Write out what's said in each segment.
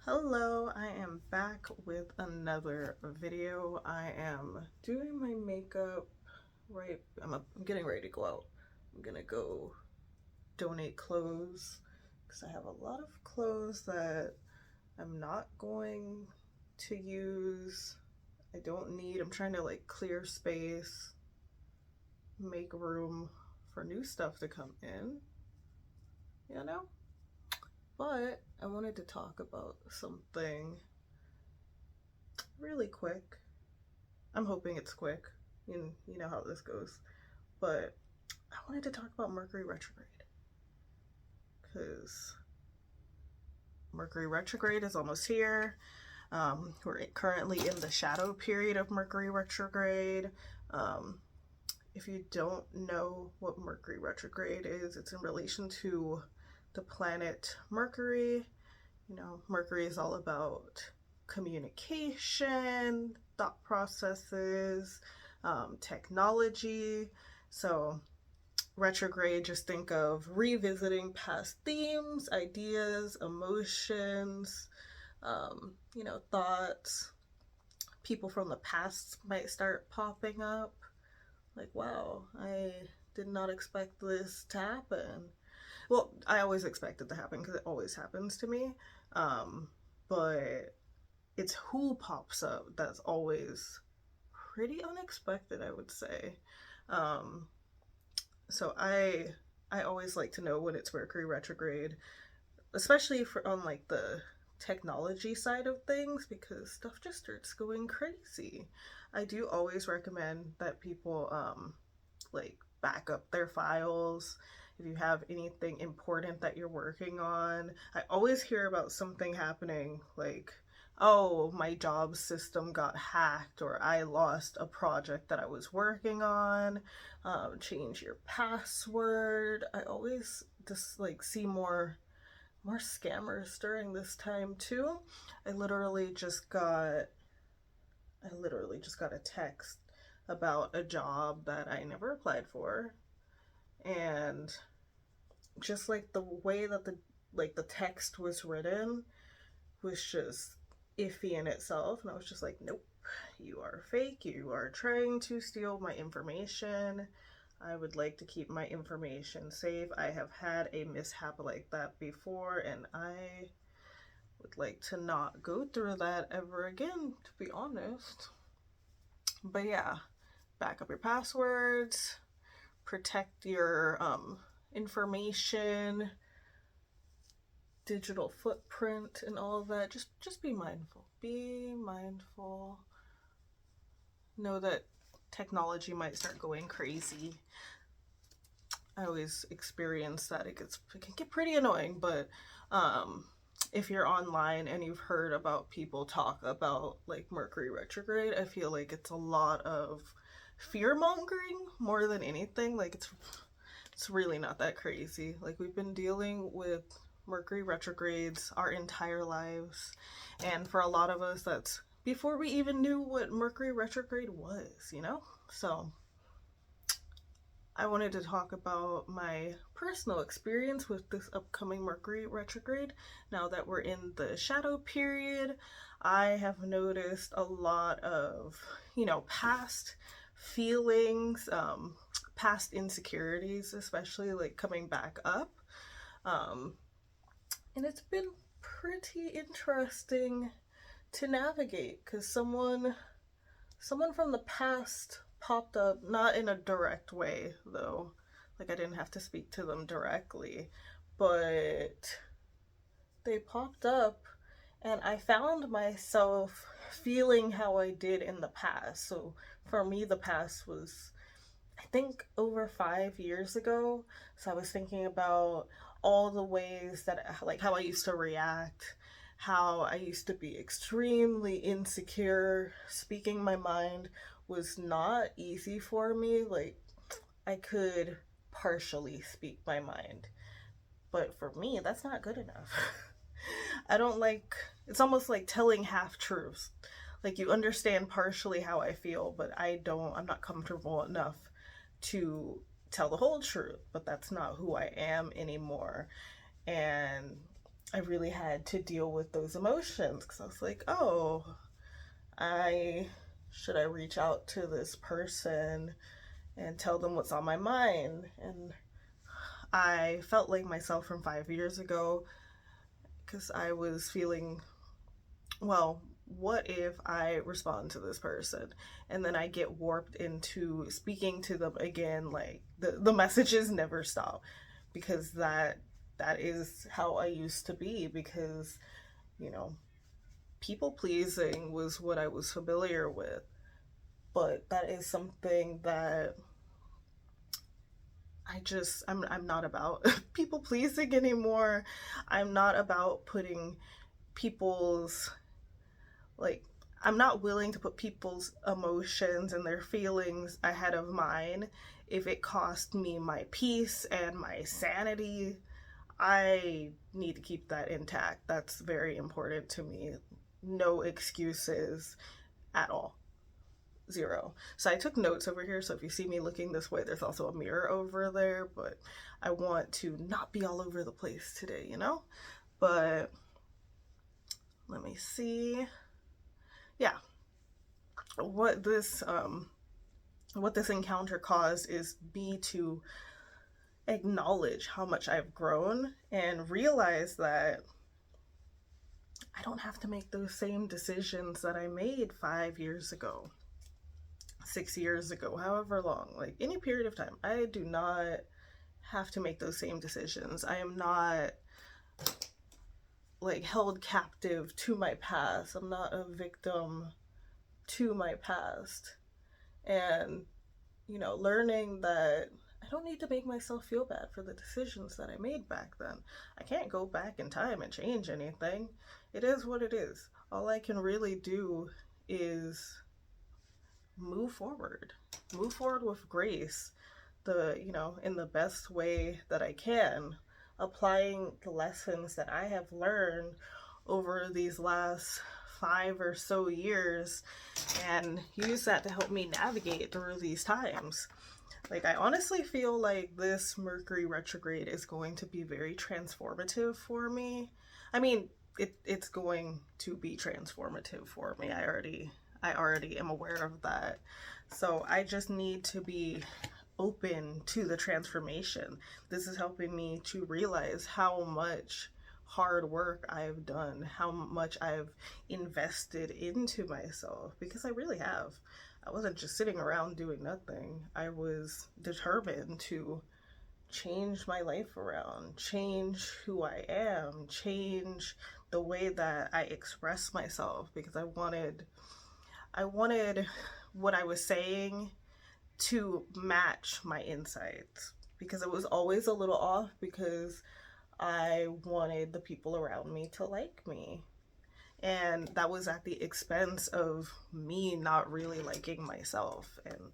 Hello, I am back with another video. I am doing my makeup I'm getting ready to go out. I'm gonna go donate clothes because I have a lot of clothes that I'm not going to use. I don't need. I'm trying to clear space, make room for new stuff to come in, you know? But I wanted to talk about something really quick. I'm hoping it's quick. You know how this goes. But I wanted to talk about Mercury retrograde because Mercury retrograde is almost here. We're currently in the shadow period of Mercury retrograde. If you don't know what Mercury retrograde is, it's in relation to the planet Mercury. You know, Mercury is all about communication, thought processes, technology. So retrograde, just think of revisiting past themes, ideas, emotions, thoughts. People from the past might start popping up. Like, wow, I did not expect this to happen. Well, I always expect it to happen because it always happens to me. But it's who pops up that's always pretty unexpected, I would say. So I always like to know when it's Mercury retrograde, especially on the technology side of things, because stuff just starts going crazy. I do always recommend that people back up their files if you have anything important that you're working on. I always hear about something happening like, oh, my job system got hacked, or I lost a project that I was working on. Change your password. I always just see more scammers during this time too. I literally just got a text about a job that I never applied for, and just the way that the text was written was just iffy in itself, and I was just like, nope, you are fake, you are trying to steal my information. I would like to keep my information safe. I have had a mishap like that before, and I would like to not go through that ever again, to be honest. But yeah, back up your passwords, protect your information, digital footprint, and all of that. Just be mindful. Be mindful. Know that technology might start going crazy. I always experience that. It can get pretty annoying, but if you're online and you've heard about people talk about Mercury retrograde, I feel like it's a lot of fear mongering more than anything. It's really not that crazy. We've been dealing with Mercury retrogrades our entire lives, and for a lot of us, that's before we even knew what Mercury retrograde was, you know? So I wanted to talk about my personal experience with this upcoming Mercury retrograde. Now that we're in the shadow period, I have noticed a lot of, past feelings, past insecurities, especially coming back up. And it's been pretty interesting to navigate because someone from the past popped up, not in a direct way though, I didn't have to speak to them directly, but they popped up and I found myself feeling how I did in the past. So for me, the past was, I think, over 5 years ago. So I was thinking about all the ways that how I used to react, how I used to be extremely insecure. Speaking my mind was not easy for me. I could partially speak my mind, but for me, that's not good enough. I don't it's almost like telling half truths. You understand partially how I feel, but I'm not comfortable enough to tell the whole truth, but that's not who I am anymore. And I really had to deal with those emotions because I was like, oh, I should I reach out to this person and tell them what's on my mind? And I felt like myself from 5 years ago because I was feeling, well, what if I respond to this person and then I get warped into speaking to them again? Like the messages never stop because that is how I used to be because, you know, people pleasing was what I was familiar with. But that is something that I'm not about people pleasing anymore. I'm not about putting people's like I'm not willing to put people's emotions and their feelings ahead of mine if it cost me my peace and my sanity. I need to keep that intact. That's very important to me. No excuses at all. Zero. So I took notes over here. So if you see me looking this way, there's also a mirror over there. But I want to not be all over the place today, you know? But let me see. Yeah. What this encounter caused is me to acknowledge how much I've grown and realize that I don't have to make those same decisions that I made 5 years ago, 6 years ago, however long, like any period of time. I do not have to make those same decisions. I am not like held captive to my past. I'm not a victim to my past. And, you know, learning that I don't need to make myself feel bad for the decisions that I made back then. I can't go back in time and change anything. It is what it is. All I can really do is move forward. Move forward with grace, in the best way that I can, applying the lessons that I have learned over these last 5 or so years and use that to help me navigate through these times. Like, I honestly feel like this Mercury retrograde is going to be very transformative for me. I mean, it's going to be transformative for me. I already am aware of that. So I just need to be open to the transformation. This is helping me to realize how much hard work I've done, how much I've invested into myself, because I really have. I wasn't just sitting around doing nothing. I was determined to change my life around, change who I am, change the way that I express myself because I wanted what I was saying to match my insights because it was always a little off because I wanted the people around me to like me. And that was at the expense of me not really liking myself. And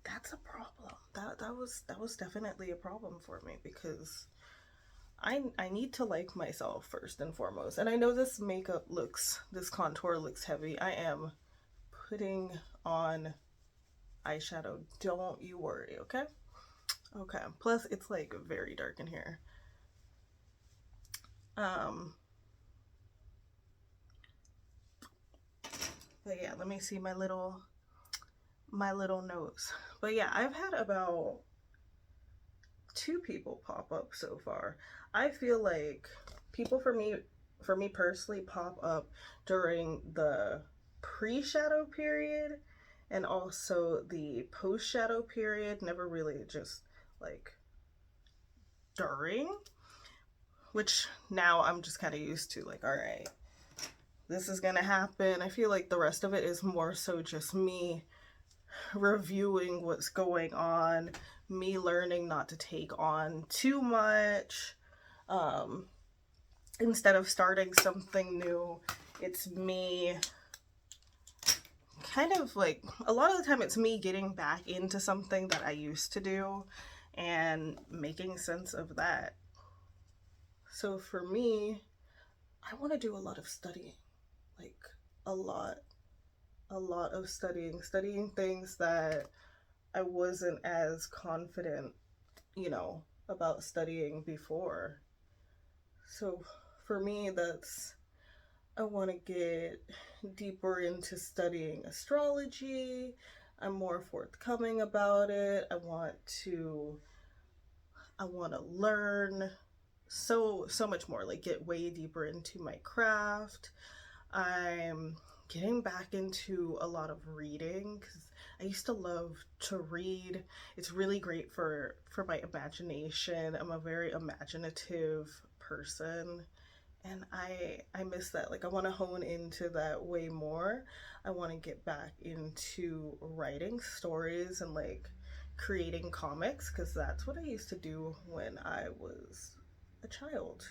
that's a problem. That was definitely a problem for me because I need to like myself first and foremost. And I know this contour looks heavy. I am putting on eyeshadow. Don't you worry, okay? Okay. Plus, it's like very dark in here. Um, but yeah, let me see my little notes. But yeah, I've had about 2 people pop up so far. I feel like people for me personally pop up during the pre-shadow period and also the post-shadow period, never really just like during, which now I'm just kind of used to, like, all right, this is gonna happen. I feel like the rest of it is more so just me reviewing what's going on, me learning not to take on too much. Um, Instead of starting something new, it's me kind of like, a lot of the time, it's me getting back into something that I used to do and making sense of that. So for me, I want to do a lot of studying, like a lot, a lot of studying things that I wasn't as confident, about studying before. So for me, I want to get deeper into studying astrology. I'm more forthcoming about it. I want to learn so much more, like get way deeper into my craft. I'm getting back into a lot of reading because I used to love to read. It's really great for my imagination. I'm a very imaginative person, and I miss that. Like I want to hone into that way more. I want to get back into writing stories and like creating comics because that's what I used to do when I was a child.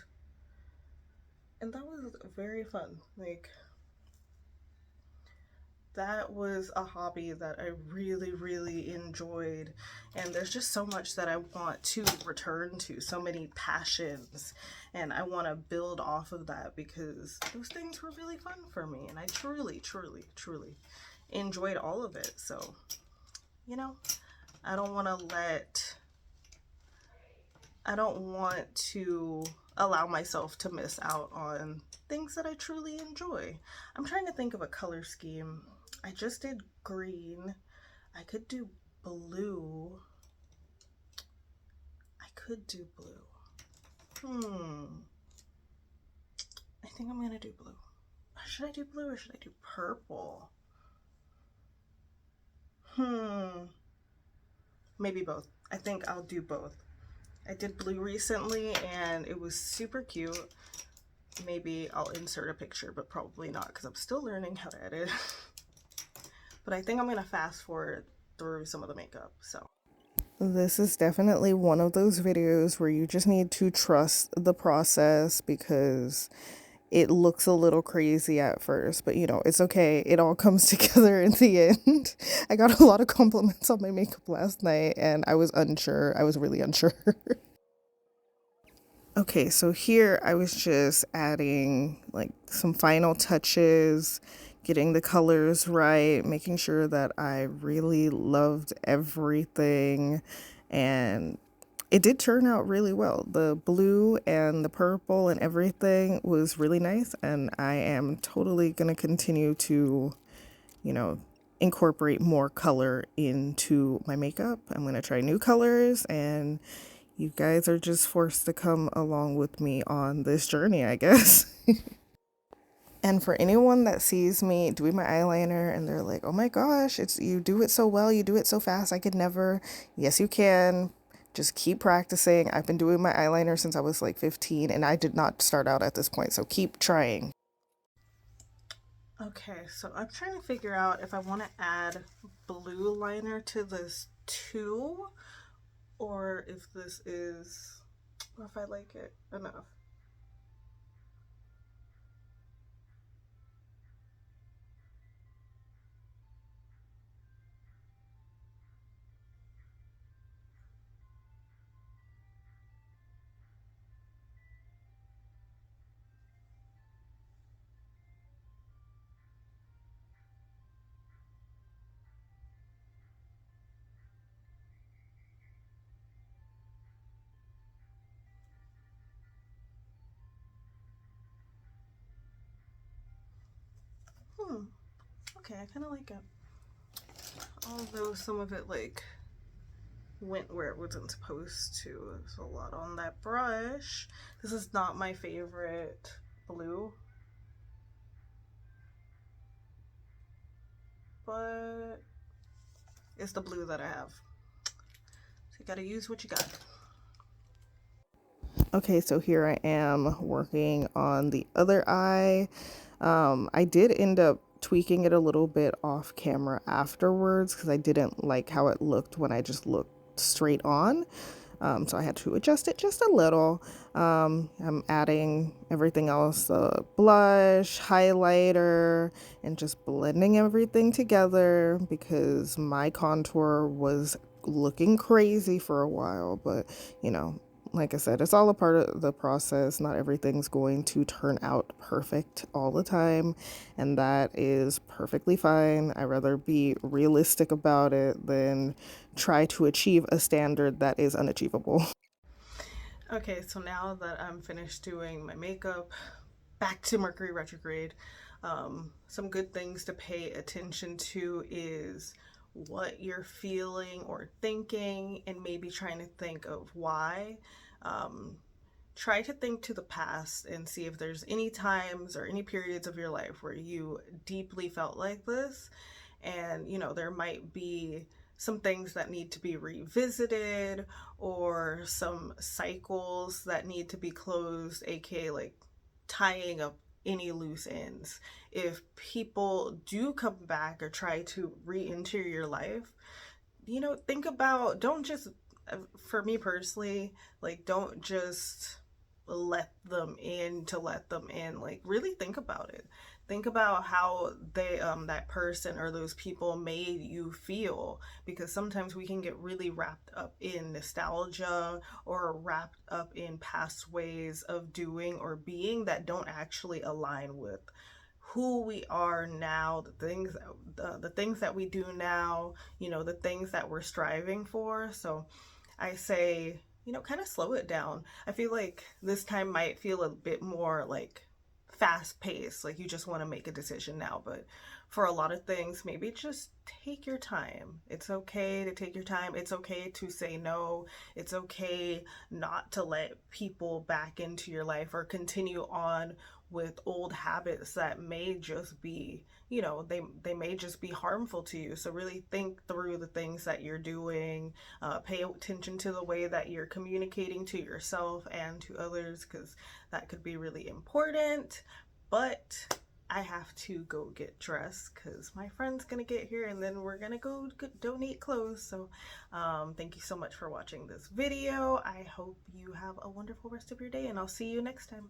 And that was very fun. Like that was a hobby that I really enjoyed. And there's just so much that I want to return to, so many passions. And I want to build off of that because those things were really fun for me. And I truly enjoyed all of it. So, you know, I don't want to let, I don't want to allow myself to miss out on things that I truly enjoy. I'm trying to think of a color scheme. I just did green. I could do blue. I could do blue. I think I'm gonna do blue. Should I do blue or should I do purple? Maybe both. I think I'll do both. I did blue recently and it was super cute. Maybe I'll insert a picture, but probably not because I'm still learning how to edit. But I think I'm gonna fast forward through some of the makeup, so. This is definitely one of those videos where you just need to trust the process because it looks a little crazy at first, but you know, it's okay. It all comes together in the end. I got a lot of compliments on my makeup last night and I was unsure. I was really unsure. Okay, so here I was just adding like some final touches, getting the colors right, making sure that I really loved everything, and it did turn out really well. The blue and the purple and everything was really nice, and I am totally gonna continue to, you know, incorporate more color into my makeup. I'm gonna try new colors, and you guys are just forced to come along with me on this journey, I guess. And for anyone that sees me doing my eyeliner and they're like, oh my gosh, you do it so well, you do it so fast, I could never. Yes, you can. Just keep practicing. I've been doing my eyeliner since I was like 15 and I did not start out at this point, so keep trying. Okay, so I'm trying to figure out if I want to add blue liner to this too, or if I like it enough. Okay, I kind of like it. Although some of it like went where it wasn't supposed to. There's a lot on that brush. This is not my favorite blue, but it's the blue that I have. So you gotta use what you got. Okay, so here I am working on the other eye. I did end up tweaking it a little bit off camera afterwards because I didn't like how it looked when I just looked straight on. So I had to adjust it just a little. I'm adding everything else, the blush, highlighter, and just blending everything together because my contour was looking crazy for a while, but you know, like I said, it's all a part of the process. Not everything's going to turn out perfect all the time, and that is perfectly fine. I'd rather be realistic about it than try to achieve a standard that is unachievable. Okay, so now that I'm finished doing my makeup, back to Mercury retrograde. Some good things to pay attention to is what you're feeling or thinking, and maybe trying to think of why. Um, Try to think to the past and see if there's any times or any periods of your life where you deeply felt like this. And, there might be some things that need to be revisited or some cycles that need to be closed, aka like tying up any loose ends. If people do come back or try to re enter your life, think about, don't just, for me personally, like, don't just let them in to let them in. Like, really think about it. Think about how that person or those people made you feel, because sometimes we can get really wrapped up in nostalgia or wrapped up in past ways of doing or being that don't actually align with who we are now, the things that we do now, the things that we're striving for. So I say, kind of slow it down. I feel like this time might feel a bit more like fast paced, like you just want to make a decision now. But for a lot of things, maybe just take your time. It's okay to take your time. It's okay to say no. It's okay not to let people back into your life or continue on with old habits that may just be, they may just be harmful to you. So really think through the things that you're doing. Pay attention to the way that you're communicating to yourself and to others, because that could be really important. But I have to go get dressed because my friend's gonna get here and then we're gonna go donate clothes. So thank you so much for watching this video. I hope you have a wonderful rest of your day, and I'll see you next time.